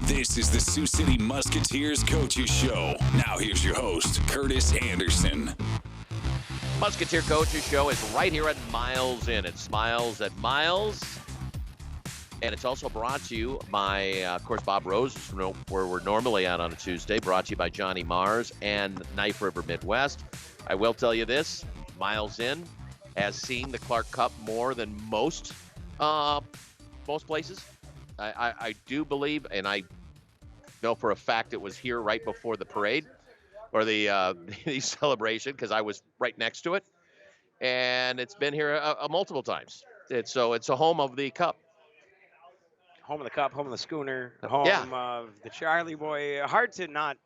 This is the Sioux City Musketeers Coaches Show. Now here's your host, Curtis Anderson. Musketeer Coaches Show is right here at Miles Inn. It's Smiles at Miles. And it's also brought to you by, of course, Bob Rose, where we're normally at on a Tuesday. Brought to you by Johnny Mars and Knife River Midwest. I will tell you this, Miles Inn has seen the Clark Cup more than most places. I do believe, and I know for a fact it was here right before the parade or the celebration, because I was right next to it, and it's been here multiple times. It's a home of the Cup. Home of the Cup, home of the Schooner, home of the Charlie Boy. Hard to not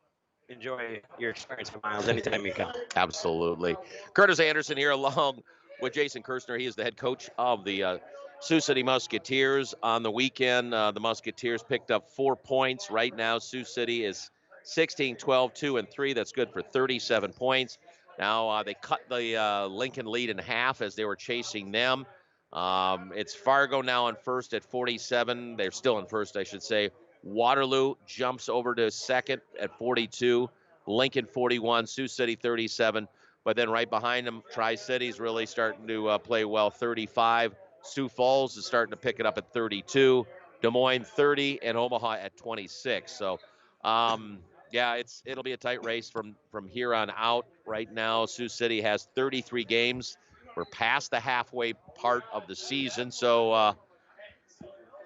enjoy your experience at Miles anytime you come. Absolutely. Curtis Anderson here along with Jason Kersner. He is the head coach of the Sioux City Musketeers. On the weekend, the Musketeers picked up 4 points. Right now, Sioux City is 16, 12, 2, and 3. That's good for 37 points. Now, they cut the Lincoln lead in half as they were chasing them. It's Fargo now in first at 47. They're still in first, I should say. Waterloo jumps over to second at 42. Lincoln 41. Sioux City 37. But then right behind them, Tri-City's really starting to play well, 35. Sioux Falls is starting to pick it up at 32. Des Moines 30, and Omaha at 26. So, it'll be a tight race from here on out. Right now, Sioux City has 33 games. We're past the halfway part of the season. So,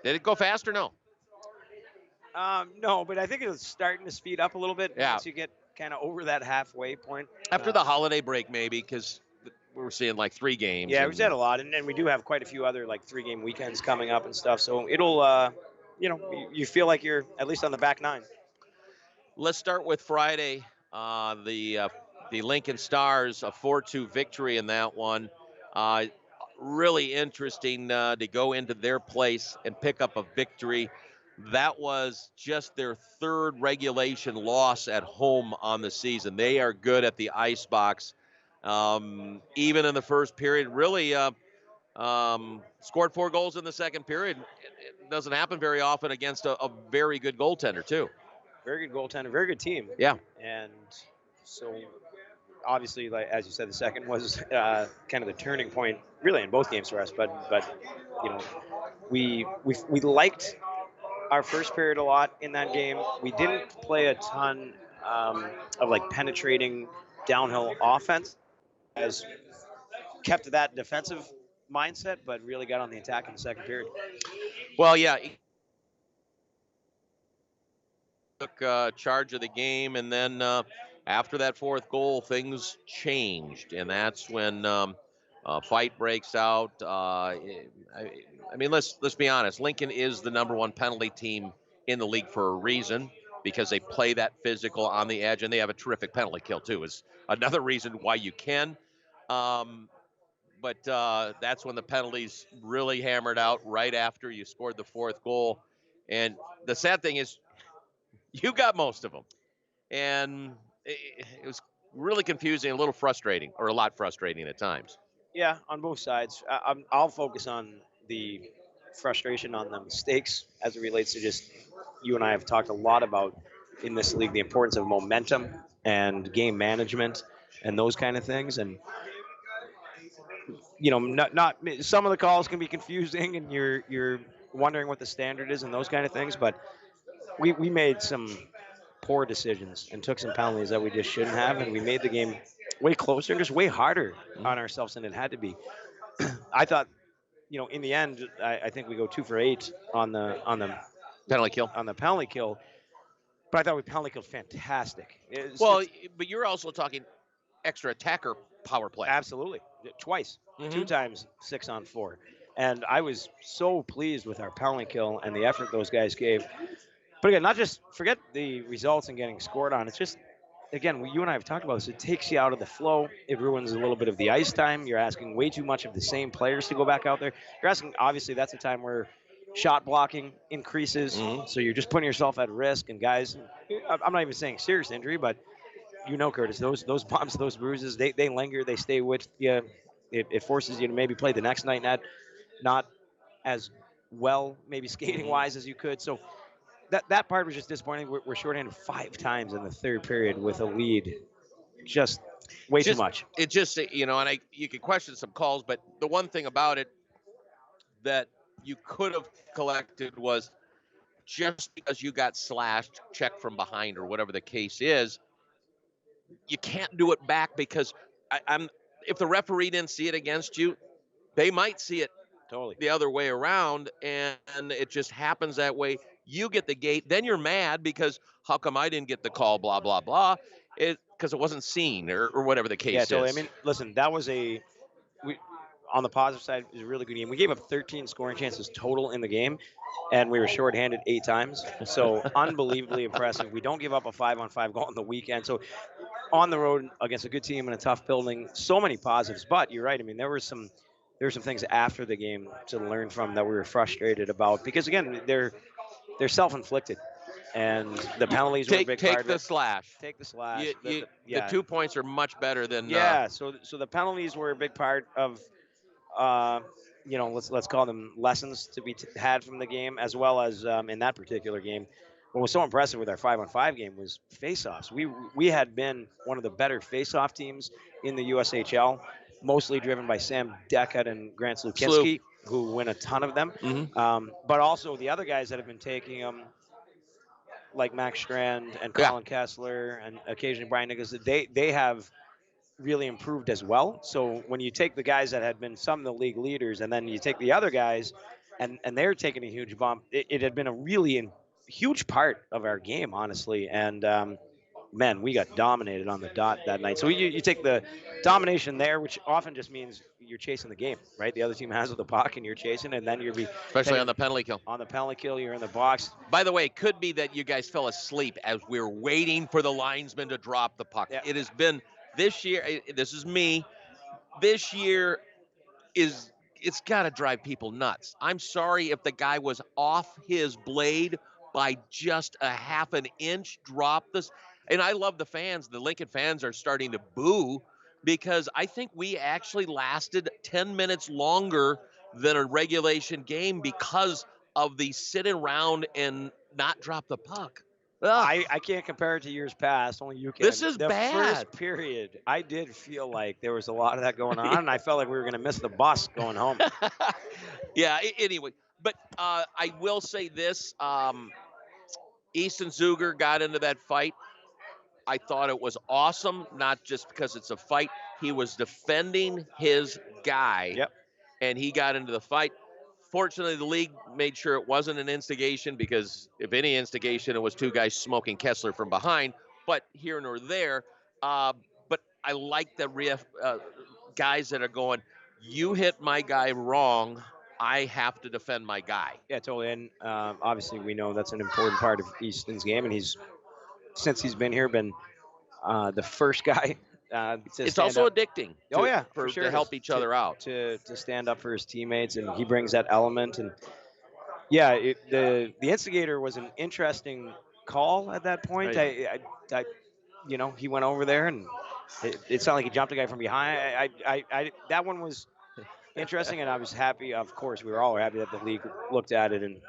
did it go fast or no? No, but I think it's starting to speed up a little bit once you get kind of over that halfway point. After the holiday break, maybe, because we're seeing like 3 games. Yeah, we've had a lot, and we do have quite a few other like 3-game weekends coming up and stuff. So it'll, you feel like you're at least on the back 9. Let's start with Friday. The Lincoln Stars, a 4-2 victory in that one. Really interesting to go into their place and pick up a victory. That was just their 3rd regulation loss at home on the season. They are good at the ice box. Even in the first period, really scored 4 goals in the second period. It doesn't happen very often against a very good goaltender, too. Very good goaltender, very good team. Yeah. And so, obviously, like as you said, the second was kind of the turning point, really, in both games for us. But we liked our first period a lot in that game. We didn't play a ton of like penetrating downhill offense, as kept that defensive mindset, but really got on the attack in the second period. Well, yeah. Took charge of the game, and then after that 4th goal, things changed, and that's when fight breaks out. I mean, let's be honest. Lincoln is the number 1 penalty team in the league for a reason, because they play that physical on the edge, and they have a terrific penalty kill too. Is another reason why you can. But that's when the penalties really hammered out right after you scored the 4th goal, and the sad thing is, you got most of them, and it was really confusing, a little frustrating, or a lot frustrating at times. Yeah, on both sides. I'll focus on the frustration on the mistakes as it relates to just, you and I have talked a lot about in this league the importance of momentum and game management and those kind of things. And not some of the calls can be confusing, and you're wondering what the standard is and those kind of things. But we made some poor decisions and took some penalties that we just shouldn't have, and we made the game way closer and just way harder on ourselves than it had to be. I thought, in the end, I think we go 2 for 8 on the Penalty kill. On the penalty kill, but I thought we penalty killed fantastic. But you're also talking extra attacker power play. Absolutely, twice, 2 times 6 on 4, and I was so pleased with our penalty kill and the effort those guys gave. But again, not just forget the results and getting scored on. It's just, again, you and I have talked about this. It takes you out of the flow. It ruins a little bit of the ice time. You're asking way too much of the same players to go back out there. You're asking, obviously, that's a time where shot blocking increases. So you're just putting yourself at risk. And guys, I'm not even saying serious injury, but Curtis, those bumps, those bruises, they linger. They stay with you. It forces you to maybe play the next night not as well, maybe skating-wise as you could. So that part was just disappointing. We're shorthanded 5 times in the third period with a lead, just way too Just much. it just and you could question some calls, but the one thing about it that you could have collected was just because you got slashed, checked from behind, or whatever the case is, you can't do it back because I'm if the referee didn't see it against you, they might see it Totally. the other way around, and it just happens that way. You get the gate, then you're mad because how come I didn't get the call? Blah blah blah. It because it wasn't seen or whatever the Yeah, case totally. I is. mean, listen, that was we on the positive side, it was a really good game. We gave up 13 scoring chances total in the game, and we were shorthanded 8 times. So unbelievably impressive. We don't give up a 5-on-5 goal on the weekend. So on the road against a good team in a tough building, so many positives. But you're right. I mean, there were some things after the game to learn from that we were frustrated about because again, they're self-inflicted, and the penalties were a big part Take of the it. slash. Take the slash. You the Yeah, 2 points are much better than yeah. So the penalties were a big part of uh, let's call them lessons to be had from the game, as well as in that particular game. What was so impressive with our 5-on-5 game was face-offs. We had been one of the better face-off teams in the USHL, mostly driven by Sam Deckett and Grant Sloop. Slukinski, who win a ton of them. Hmm. But also the other guys that have been taking them, like Max Strand and Yeah. Colin Kessler and occasionally Brian Nichols, they have really improved as well. So when you take the guys that had been some of the league leaders, and then you take the other guys, and they're taking a huge bump, it had been a really huge part of our game, honestly. And man, we got dominated on the dot that night. So you take the domination there, which often just means you're chasing the game, right? The other team has the puck and you're chasing, and then Especially on the penalty kill. on the penalty kill, you're in the box. By the way, it could be that you guys fell asleep as we were waiting for the linesman to drop the puck. Yeah. It has been this year. This is me. This year is it's got to drive people nuts. I'm sorry if the guy was off his blade by just a half an inch. Drop this, and I love the fans. The Lincoln fans are starting to boo because I think we actually lasted 10 minutes longer than a regulation game because of the sit around and not drop the puck. Ugh, I can't compare it to years past. Only you can. this is The bad. first period, I did feel like there was a lot of that going on, and I felt like we were going to miss the bus going home. Yeah. Anyway, but I will say this: Easton Zuger got into that fight. I thought it was awesome, not just because it's a fight. He was defending his guy, Yep. and he got into the fight. Fortunately, the league made sure it wasn't an instigation because if any instigation, it was two guys smoking Kessler from behind. But here nor there. Uh, but I like the guys that are going, you hit my guy wrong. I have to defend my guy. Yeah, totally. And obviously, we know that's an important part of Easton's game, and since he's been here, been the first guy to It's stand also up. addicting Oh yeah, for sure to it help is. each other out. To stand up for his teammates, and he brings that element. And yeah, the instigator was an interesting call at that point. Right. He went over there, and it sounded like he jumped a guy from behind. That one was interesting, and I was happy. Of course, we were all happy that the league looked at it and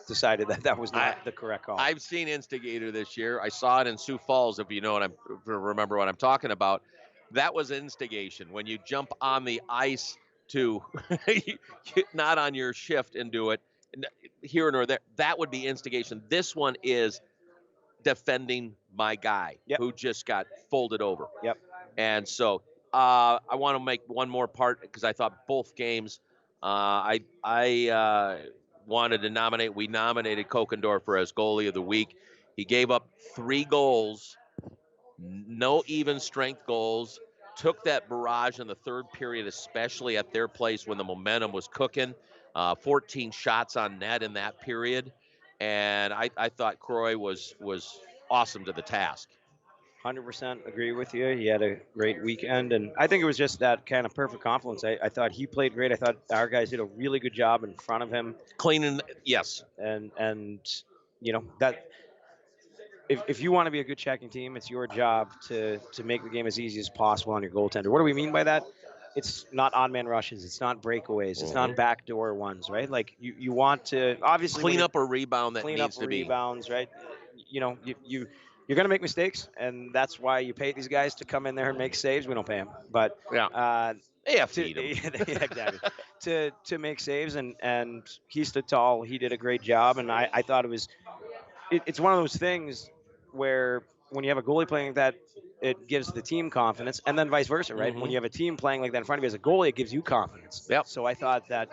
decided that that was not the correct call. I've seen instigator this year. I saw it in Sioux Falls. If you know remember what I'm talking about, that was instigation when you jump on the ice to not on your shift and do it here nor there. That would be instigation. This one is defending my guy Yep. who just got folded over. Yep. And so I want to make one more part because I thought both games. I wanted to nominate. We nominated Kokendorfer as goalie of the week. He gave up 3 goals, no even strength goals. Took that barrage in the third period, especially at their place when the momentum was cooking. 14 shots on net in that period, and I thought Croy was awesome to the task. 100% agree with you. He had a great weekend, and I think it was just that kind of perfect confluence. I thought he played great. I thought our guys did a really good job in front of him, Cleaning, yes. and that if you want to be a good checking team, it's your job to make the game as easy as possible on your goaltender. What do we mean by that? it's not odd man rushes, it's not breakaways, it's not Mhm. backdoor ones, right? Like you want to obviously Clean up a rebound that clean up needs to be. rebounds, right? You know, you're going to make mistakes, and that's why you pay these guys to come in there and make saves. We don't pay them, but Yeah. uh, Yeah, to feed him. yeah, exactly to make saves, and he stood tall. He did a great job, and I thought it's one of those things where when you have a goalie playing like that, it gives the team confidence, and then vice versa, right? When Mhm. you have a team playing like that in front of you as a goalie, it gives you confidence. Yep. So I thought that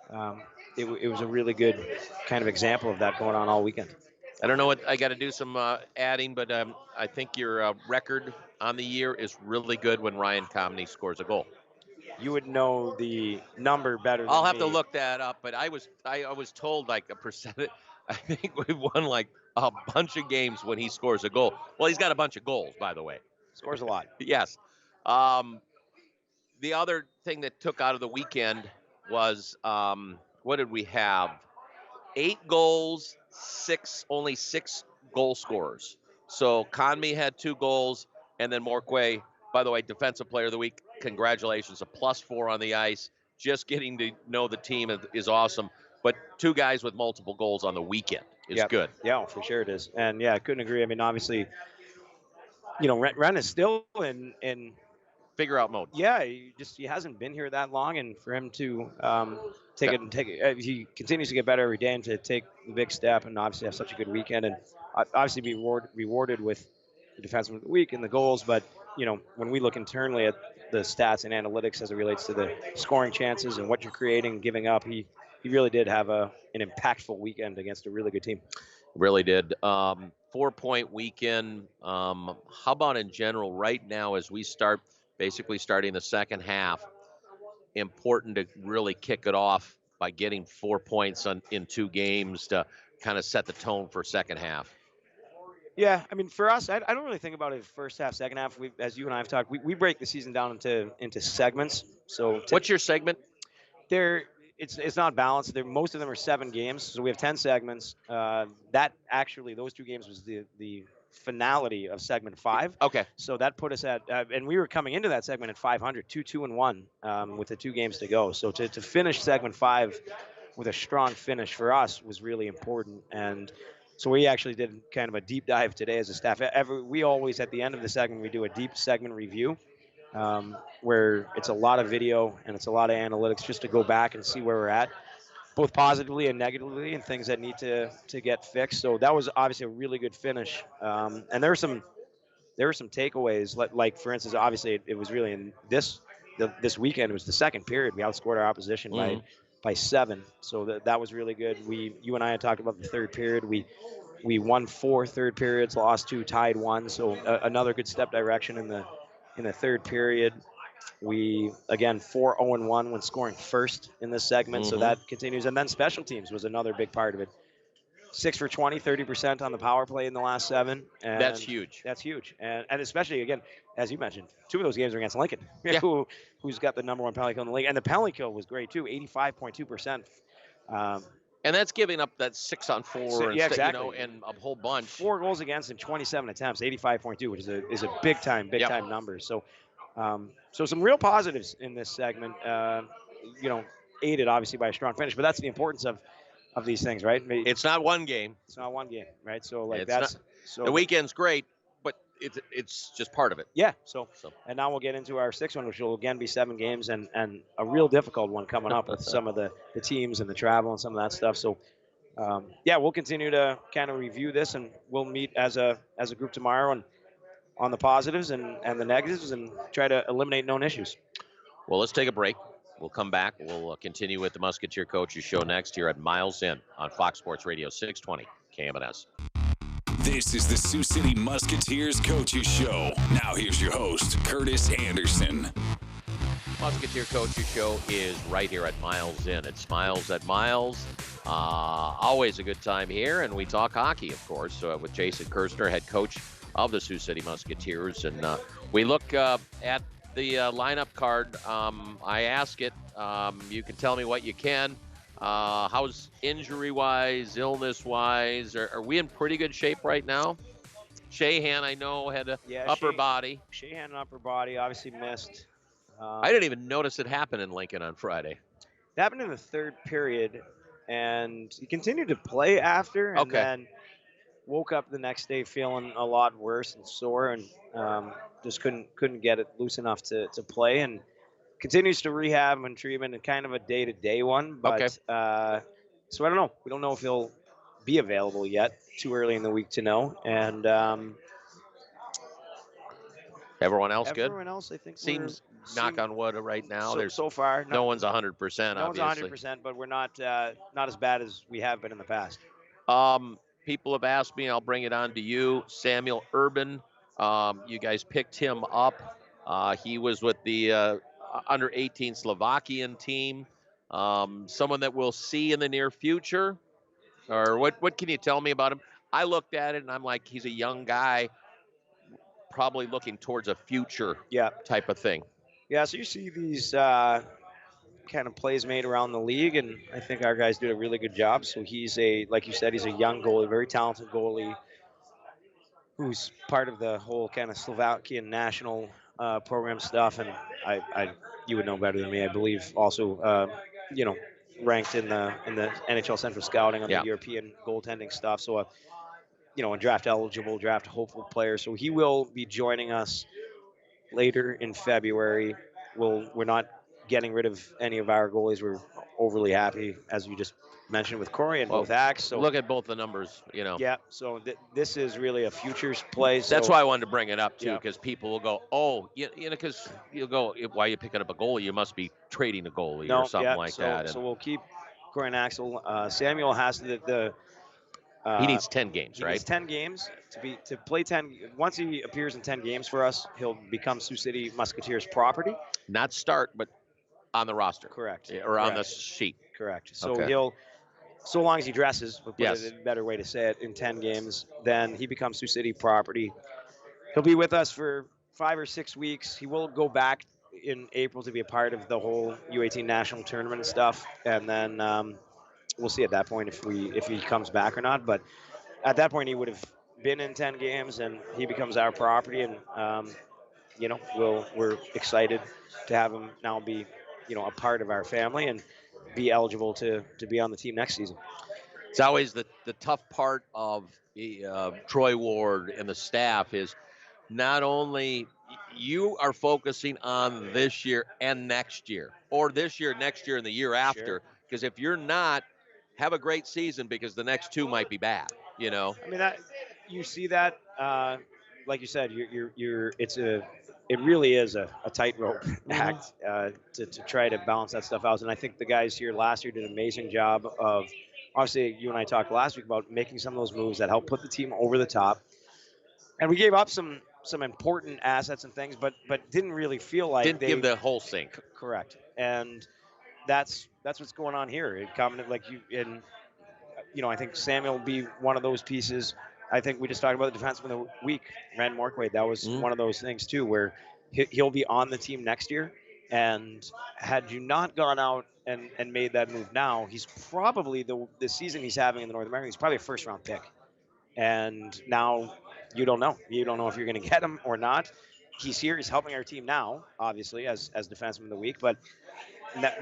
um, it was a really good kind of example of that going on all weekend. I don't know what I got to do some adding, but I think your record on the year is really good when Ryan Comney scores a goal. You would know the number better than I'll have me. to look that up, but I was told like a percentage. I think we won like a bunch of games when he scores a goal. Well, he's got a bunch of goals, by the way. Scores a lot. Yes. Um, the other thing that took out of the weekend was what did we have? 8 goals, only 6 goal scorers. So Conmee had 2 goals, and then Morquay, by the way, defensive player of the week. Congratulations, a +4 on the ice. Just getting to know the team is awesome. But 2 guys with multiple goals on the weekend is Yep. good. Yeah, for sure it is. And yeah, I couldn't agree. I mean, obviously, you know, Ren is still in Figure out mode. yeah, he hasn't been here that long, and for him to he continues to get better every day and to take the big step, and obviously have such a good weekend, and obviously be rewarded with the defenseman of the week and the goals. But you know, when we look internally at the stats and analytics as it relates to the scoring chances and what you're creating and giving up, he really did have an impactful weekend against a really good team. Really did. 4-point weekend. How about in general right now as we start basically starting the second half? Important to really kick it off by getting 4 points in 2 games to kind of set the tone for second half. Yeah, I mean, for us, I don't really think about it first half, second half. As you and I have talked, we break the season down into segments. So What's your segment? there, it's not balanced. Most of them are 7 games, so we have 10 segments. That actually, those 2 games was the finality of segment 5. Okay. So that put us at, and we were coming into that segment at 500, 2-2-1, with the 2 games to go. So to finish segment 5 with a strong finish for us was really important. And so we actually did kind of a deep dive today as a staff. We always, at the end of the segment, we do a deep segment review, where it's a lot of video and it's a lot of analytics just to go back and see where we're at, both positively and negatively, and things that need to get fixed. So that was obviously a really good finish. And there were some takeaways, like for instance, obviously it was really in this weekend. It was the second period. We outscored our opposition by 7. So that was really good. You and I had talked about the third period. We won 4 third periods, lost 2, tied 1. So another good step direction in the third period. We again 4-0-1 when scoring first in this segment. So that continues. And then special teams was another big part of it. 6 for 20, 30% on the power play in the last 7. And That's huge. That's huge. And especially, again, as you mentioned, 2 of those games are against Lincoln, Yeah. who's got the number 1 penalty kill in the league. And the penalty kill was great, too, 85.2%. And that's giving up that 6-on-4 So, yeah, exactly. you know, and a whole bunch. 4 goals against in 27 attempts, 85.2, which is a big time number. So so some real positives in this segment, you know, aided obviously by a strong finish. But that's the importance of these things, right? It's not one game. It's not one game, right? So like It's the weekend's great, but it's just part of it. Yeah. So and now we'll get into our 6th one, which will again be 7 games and a real difficult one coming up with some of the teams and the travel and some of that stuff. So yeah, we'll continue to kind of review this, and we'll meet as a group tomorrow on the positives and the negatives and try to eliminate known issues. Well, let's take a break. We'll come back. We'll continue with the Musketeer Coaches Show next here at Miles In on Fox Sports Radio 620 KMNS. This is the Sioux City Musketeers Coaches Show. Now here's your host, Curtis Anderson. Musketeer Coaches Show is right here at Miles In. It's Miles at Miles. Always a good time here, and we talk hockey, of course, with Jason Kersner, head coach of the Sioux City Musketeers. And we look at the lineup card. I ask it. You can tell me what you can. How's injury-wise, illness-wise? Are we in pretty good shape right now? Shahan, I know, had an upper body. Shahan, upper body, obviously missed I didn't even notice it happen in Lincoln on Friday. It happened in the third period, and he continued to play after, and Okay. then woke up the next day feeling a lot worse and sore, and just couldn't get it loose enough to play, and continues to rehab and treatment, and kind of a day-to-day one. Okay. But so I don't know. We don't know if he'll be available yet. Too early in the week to know. And Everyone else good? everyone else, I think, Seems, knock on wood, right now. There's so far no one's 100%, no one's obviously. 100%, but we're not as bad as we have been in the past. People have asked me, I'll bring it on to you. Samuel Urban, you guys picked him up. He was with the under 18 Slovakian team. Someone that we'll see in the near future? Or what can you tell me about him? I looked at it and I'm like, he's a young guy, probably looking towards a future type of thing. Yeah, so you see these kind of plays made around the league, and I think our guys do a really good job. So he's like you said, he's a young goalie, very talented goalie, who's part of the whole kind of Slovakian national program stuff. And you would know better than me, I believe, also, ranked in the NHL Central Scouting on the European goaltending stuff. So, a draft eligible, draft hopeful player. So he will be joining us later in February. We're not getting rid of any of our goalies. We're overly happy, as you just mentioned, with Corey and both acts. So look at both the numbers, Yeah, so this is really a futures play. So that's why I wanted to bring it up too, because people will go, oh, because you'll go, why are you picking up a goalie? You must be trading a goalie or something like that. So we'll keep Corey and Axel. Samuel has he needs 10 games, he right? needs 10 games to play 10. Once he appears in 10 games for us, he'll become Sioux City Musketeers property. Not start, but on the roster. Correct. Or on the sheet. Correct. So he'll, so long as he dresses, we'll put it a better way to say it, in 10 games, then he becomes Sioux City property. He'll be with us for 5 or 6 weeks. He will go back in April to be a part of the whole U18 national tournament and stuff, and then we'll see at that point if he comes back or not. But at that point, he would have been in 10 games, and he becomes our property. And we're excited to have him now be a part of our family and be eligible to be on the team next season. It's always the tough part of Troy Ward and the staff is not only you are focusing on this year and next year, or this year, next year, and the year after. Because if you're not, have a great season, because the next two might be bad. I mean, that you see that, like you said, it really is a tightrope act to try to balance that stuff out. And I think the guys here last year did an amazing job of. Obviously, you and I talked last week about making some of those moves that help put the team over the top. And we gave up some important assets and things, but didn't really feel like didn't give the whole sink. Correct. And that's what's going on here. It commented like I think Samuel will be one of those pieces. I think we just talked about the defenseman of the week, Rand Morquay. That was one of those things too, where he'll be on the team next year. And had you not gone out and made that move now, he's probably the season he's having in the North American, he's probably a first-round pick. And now you don't know. You don't know if you're going to get him or not. He's here. He's helping our team now, obviously, as defenseman of the week. But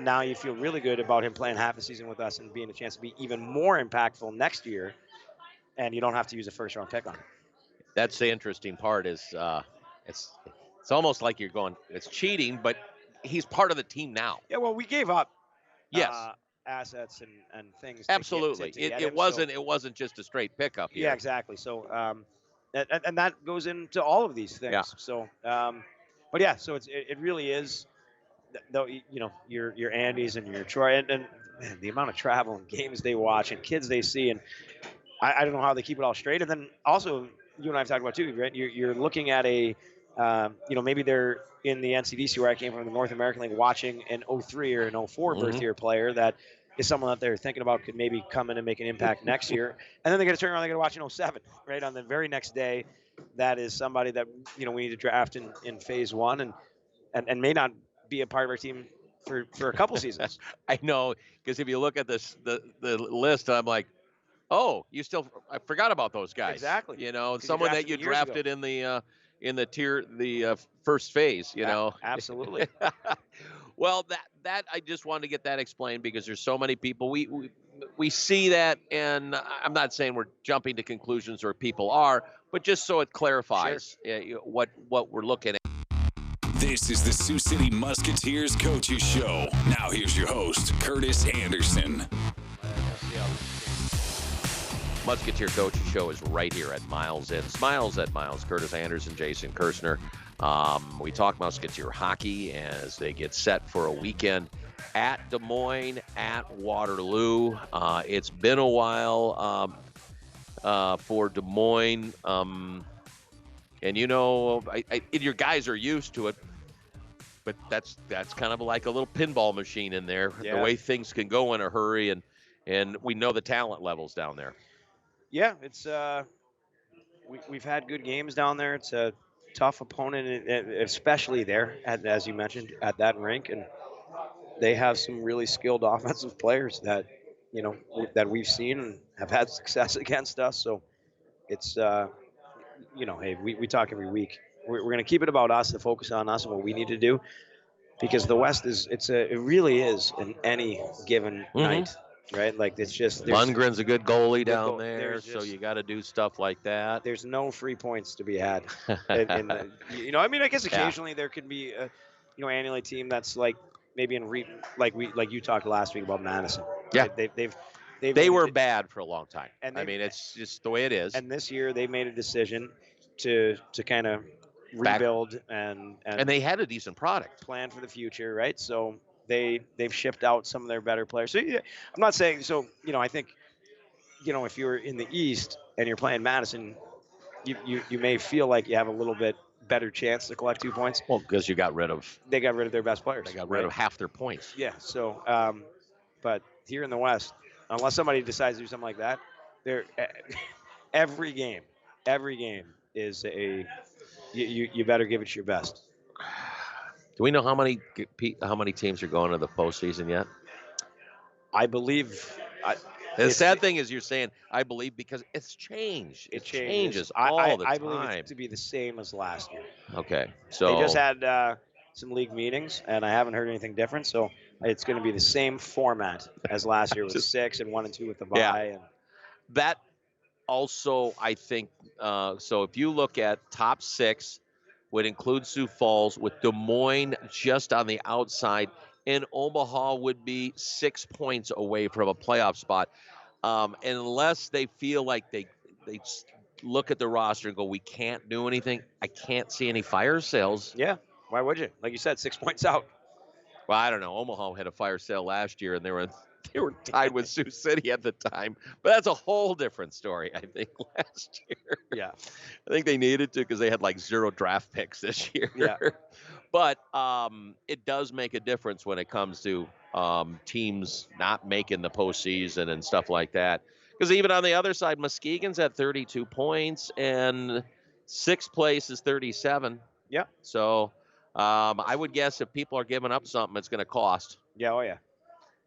now you feel really good about him playing half a season with us and being a chance to be even more impactful next year. And you don't have to use a first-round pick on him. That's the interesting part is it's almost like you're going, it's cheating, but he's part of the team now. Yeah, well, we gave up assets and things. Absolutely. It wasn't just a straight pickup here. Yeah, exactly. So, and that goes into all of these things. Yeah. So, but yeah, so it really is, though, your Andys and your Troy and man, the amount of travel and games they watch and kids they see, and I don't know how they keep it all straight. And then also, you and I have talked about too, right? You're looking at maybe they're in the NCDC where I came from, the North American League, watching an 03 or an 04 birth year player that is someone that they're thinking about could maybe come in and make an impact next year. And then they got to turn around, they got to watch an 07, right? On the very next day, that is somebody that, we need to draft in phase one and may not be a part of our team for a couple seasons. I know, because if you look at this, the list, I'm like, oh, I forgot about those guys. Exactly. Someone that you drafted in the first phase, you know. Absolutely. Well, that I just wanted to get that explained because there's so many people we see that, and I'm not saying we're jumping to conclusions or people are, but just so it clarifies what we're looking at. This is the Sioux City Musketeers Coaches Show. Now here's your host, Curtis Anderson. Musketeer Coaches Show is right here at Miles Inn. Smiles at Miles. Curtis Anderson, Jason Kersner. We talk Musketeer hockey as they get set for a weekend at Des Moines, at Waterloo. It's been a while for Des Moines. And, you know, your guys are used to it. But that's kind of like a little pinball machine in there. Yeah. The way things can go in a hurry, and we know the talent levels down there. Yeah, it's we've had good games down there. It's a tough opponent, especially there, as you mentioned, at that rink, and they have some really skilled offensive players that that we've seen and have had success against us. So it's hey, we talk every week. We're going to keep it about us, to focus on us and what we need to do, because the West it really is in any given night. Right, like it's just Lundgren's a good goalie down goal. there, so you got to do stuff like that. There's no free points to be had. I mean, I guess occasionally there could be a, annually team that's like maybe like you talked last week about Madison. Yeah, right? they were bad for a long time. And I mean, it's just the way it is. And this year they made a decision to kind of rebuild and they had a decent product, plan for the future, right? So they've shipped out some of their better players. So I'm not saying so. I think if you're in the East and you're playing Madison, you may feel like you have a little bit better chance to collect 2 points. Well, because they got rid of their best players. They got rid of half their points. Yeah. So, but here in the West, unless somebody decides to do something like that, every game is you better give it your best. Do we know how many teams are going to the postseason yet? I believe. The sad thing is you're saying I believe because it's changed. It changes all the time. I believe it to be the same as last year. Okay, so they just had some league meetings, and I haven't heard anything different. So it's going to be the same format as last year with 6 and 1 and 2 with the bye. Yeah. And that also, I think. So if you look at top 6, would include Sioux Falls, with Des Moines just on the outside, and Omaha would be 6 points away from a playoff spot, unless they feel like they look at the roster and go, we can't do anything. I can't see any fire sales. Yeah, why would you? Like you said, 6 points out. Well, I don't know. Omaha had a fire sale last year, and they were tied with Sioux City at the time. But that's a whole different story, I think, last year. Yeah. I think they needed to because they had like 0 draft picks this year. Yeah. But it does make a difference when it comes to teams not making the postseason and stuff like that. Because even on the other side, Muskegon's at 32 points, and 6th place is 37. Yeah. So I would guess if people are giving up something, it's going to cost. Yeah, oh yeah.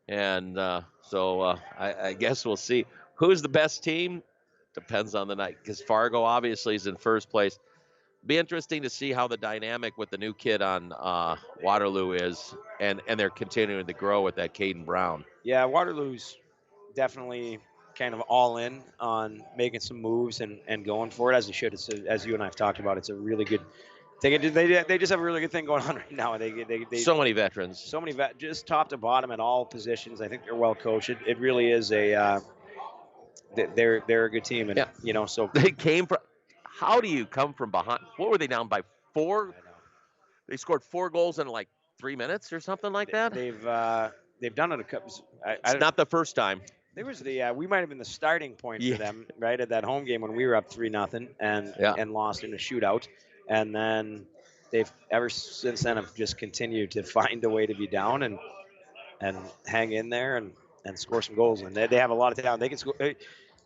And so I guess we'll see. Who's the best team? Depends on the night, because Fargo obviously is in first place. Be interesting to see how the dynamic with the new kid on Waterloo is, and they're continuing to grow with that Caden Brown. Yeah, Waterloo's definitely kind of all in on making some moves and going for it, as he should. As you and I have talked about, it's a really good thing. They just have a really good thing going on right now. They so many veterans. So many just top to bottom at all positions. I think they're well coached. It really is a they're a good team, and yeah. So they came from. How do you come from behind? What were they down by 4? I know. They scored 4 goals in like 3 minutes or something like that. They've done it a couple. It's not the first time. There was we might have been the starting point for them, right, at that home game when we were up 3-0 and lost in a shootout, and then they've ever since then have just continued to find a way to be down and hang in there and score some goals, and they have a lot of talent. They can score.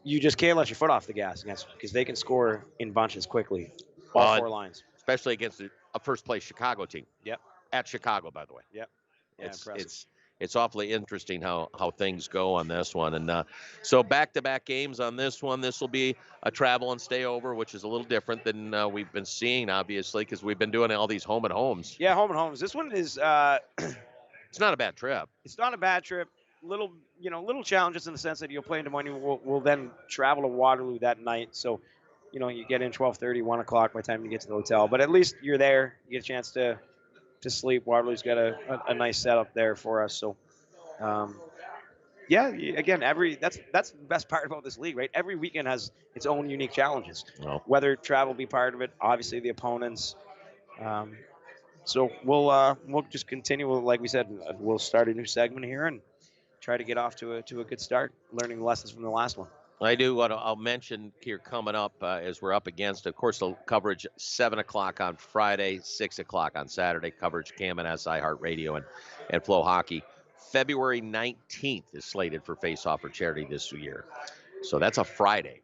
You just can't let your foot off the gas because they can score in bunches quickly, all 4 lines. Especially against a first-place Chicago team. Yep. At Chicago, by the way. Yep. Yeah, impressive. it's awfully interesting how things go on this one. And so back-to-back games on this one. This will be a travel and stay over, which is a little different than we've been seeing, obviously, because we've been doing all these home and homes. Yeah, home and homes. This one is It's not a bad trip. it's not a bad trip. Little challenges in the sense that you'll play in Des Moines. We'll then travel to Waterloo that night. So, you get in 12:30, 1 o'clock by the time you get to the hotel. But at least you're there. You get a chance to sleep. Waterloo's got a nice setup there for us. So, yeah, again, that's the best part about this league, right? Every weekend has its own unique challenges. Oh. Whether travel be part of it, obviously the opponents. So we'll just continue. Like we said, we'll start a new segment here and try to get off to a good start, learning the lessons from the last one. I do want to. I'll mention here coming up as we're up against, of course, the coverage 7 o'clock on Friday, 6 o'clock on Saturday. Coverage KMNS, iHeartRadio, and Flow Hockey. February 19th is slated for Face-Off for Charity this year, so that's a Friday.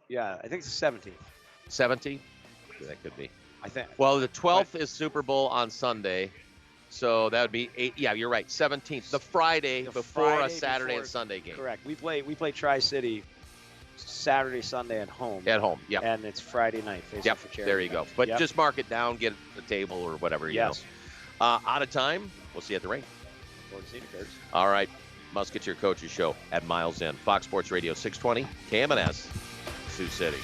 Yeah, I think it's the 17th. 17th? That could be. I think. Well, the 12th is Super Bowl on Sunday, so that would be 8. Yeah, you're right. 17th, the Friday before a Saturday and Sunday game. Correct. We play Tri-City Saturday, Sunday at home. At home, yeah. And it's Friday night. Face-Off for Charity. There you go. But just mark it down, get the table or whatever. You know. Out of time. We'll see you at the rink. Lord see you, Curtis. All right. Musketeer Coaches Show at Miles Inn. Fox Sports Radio 620, KMNS, Sioux City.